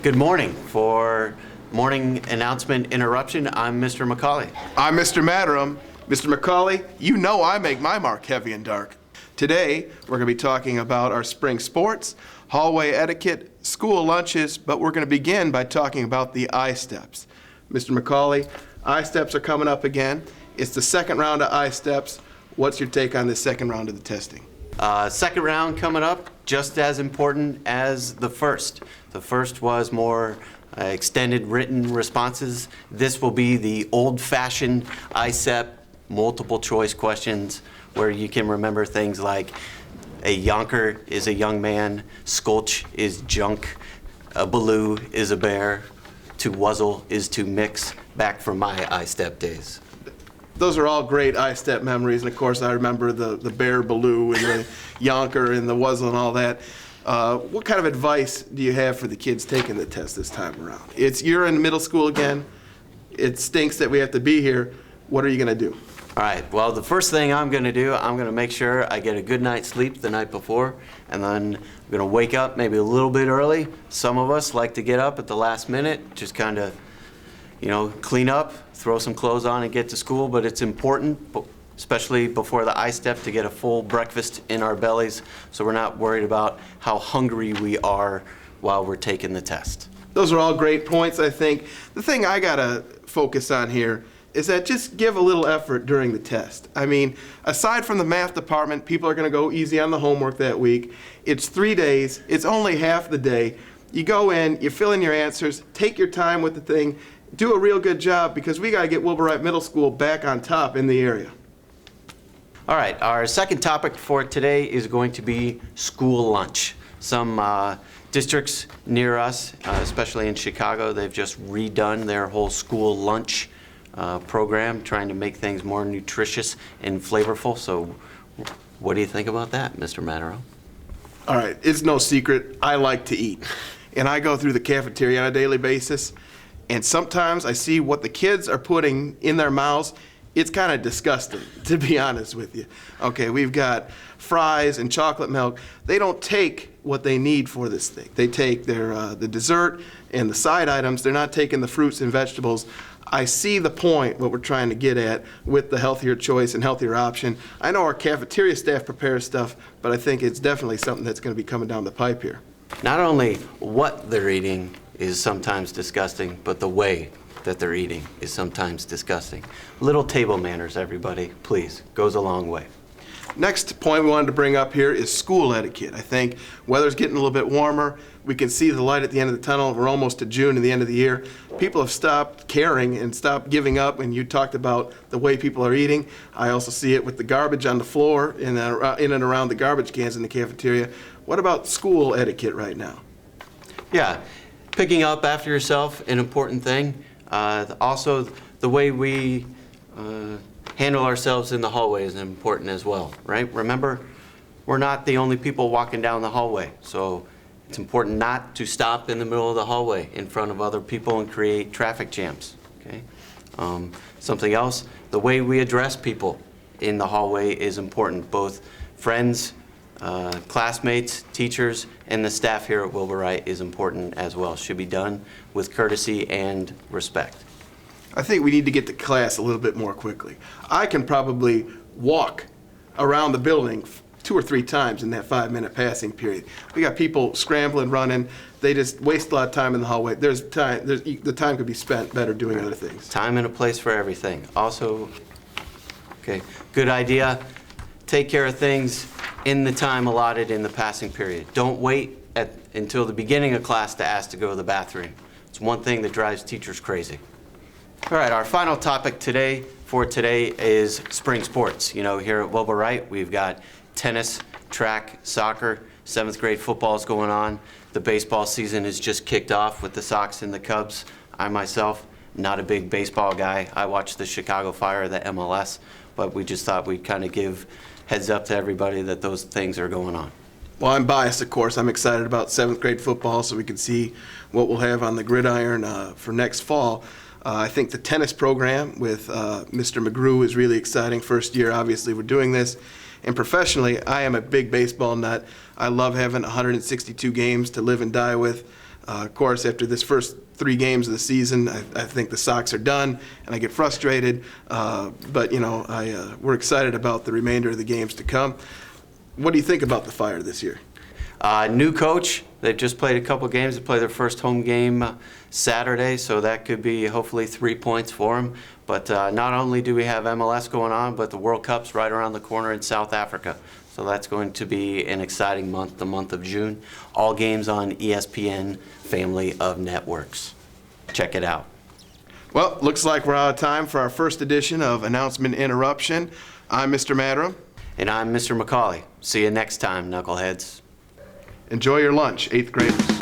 Good morning. For morning announcement interruption, I'm Mr. McCauley. I'm Mr. Madderom. Mr. McCauley, you know I make my mark heavy and dark. Today, we're going to be talking about our spring sports, hallway etiquette, school lunches, but we're going to begin by talking about the I-steps. Mr. McCauley, I-steps are coming up again. It's the second round of I-steps. What's your take on this second round of the testing? Second round coming up, just as important as the first. The first was more extended written responses. This will be the old-fashioned ISEP multiple choice questions where you can remember things like a yonker is a young man, skulch is junk, a baloo is a bear, to wuzzle is to mix, back from my ISTEP days. Those are all great I-step memories, and of course I remember the bear baloo and the yonker and the wuzzle and all that. What kind of advice do you have for the kids taking the test this time around? You're in middle school again. It stinks that we have to be here. What are you going to do? All right, well, the first thing I'm going to do, I'm going to make sure I get a good night's sleep the night before, and then I'm going to wake up maybe a little bit early. Some of us like to get up at the last minute, just kind of, clean up, throw some clothes on and get to school, but it's important, especially before the I-step, to get a full breakfast in our bellies so we're not worried about how hungry we are while we're taking the test. Those are all great points, I think. The thing I got to focus on here is that just give a little effort during the test. I mean, aside from the math department, people are going to go easy on the homework that week. It's 3 days. It's only half the day. You go in, you fill in your answers, take your time with the thing, do a real good job, because we got to get Wilbur Wright Middle School back on top in the area. All right, our second topic for today is going to be school lunch. Some districts near us, especially in Chicago, they've just redone their whole school lunch program, trying to make things more nutritious and flavorful. So what do you think about that, Mr. Madderom? All right, it's no secret, I like to eat. And I go through the cafeteria on a daily basis, and sometimes I see what the kids are putting in their mouths. It's kind of disgusting, to be honest with you. Okay, we've got fries and chocolate milk. They don't take what they need for this thing. They take the dessert and the side items. They're not taking the fruits and vegetables. I see the point, what we're trying to get at with the healthier choice and healthier option. I know our cafeteria staff prepares stuff, but I think it's definitely something that's going to be coming down the pipe here. Not only what they're eating is sometimes disgusting, but the way that they're eating is sometimes disgusting. Little table manners, everybody, please, goes a long way. Next point we wanted to bring up here is school etiquette. I think weather's getting a little bit warmer. We can see the light at the end of the tunnel. We're almost to June and the end of the year. People have stopped caring and stopped giving up, and you talked about the way people are eating. I also see it with the garbage on the floor in and around the garbage cans in the cafeteria. What about school etiquette right now? Yeah, picking up after yourself, an important thing. Also, the way we handle ourselves in the hallway is important as well, right? Remember, we're not the only people walking down the hallway, so it's important not to stop in the middle of the hallway in front of other people and create traffic jams, okay? Something else, the way we address people in the hallway is important. Both friends, classmates, teachers, and the staff here at Wilbur Wright is important as well. Should be done with courtesy and respect. I think we need to get to class a little bit more quickly. I can probably walk around the building 2 or 3 times in that 5-minute passing period. We got people scrambling, running. They just waste a lot of time in the hallway. The time could be spent better doing other things. Time and a place for everything. Also, okay, good idea. Take care of things in the time allotted in the passing period. Don't wait until the beginning of class to ask to go to the bathroom. It's one thing that drives teachers crazy. All right, our final topic today is spring sports. Here at Wilbur Wright, we've got tennis, track, soccer, 7th grade football is going on. The baseball season is just kicked off with the Sox and the Cubs. I myself, not a big baseball guy. I watch the Chicago Fire, the MLS, but we just thought we'd kind of give heads up to everybody that those things are going on. Well, I'm biased, of course. I'm excited about 7th grade football so we can see what we'll have on the gridiron for next fall. I think the tennis program with Mr. McGrew is really exciting. First year, obviously, we're doing this. And professionally, I am a big baseball nut. I love having 162 games to live and die with. Of course, after this first 3 games of the season, I think the Sox are done, and I get frustrated. But we're excited about the remainder of the games to come. What do you think about the Fire this year? New coach. They've just played a couple games. They play their first home game Saturday, so that could be hopefully 3 points for them. But not only do we have MLS going on, but the World Cup's right around the corner in South Africa. So that's going to be an exciting month, the month of June. All games on ESPN family of networks. Check it out. Well, looks like we're out of time for our first edition of Announcement Interruption. I'm Mr. Madderom. And I'm Mr. McCauley. See you next time, knuckleheads. Enjoy your lunch, 8th graders.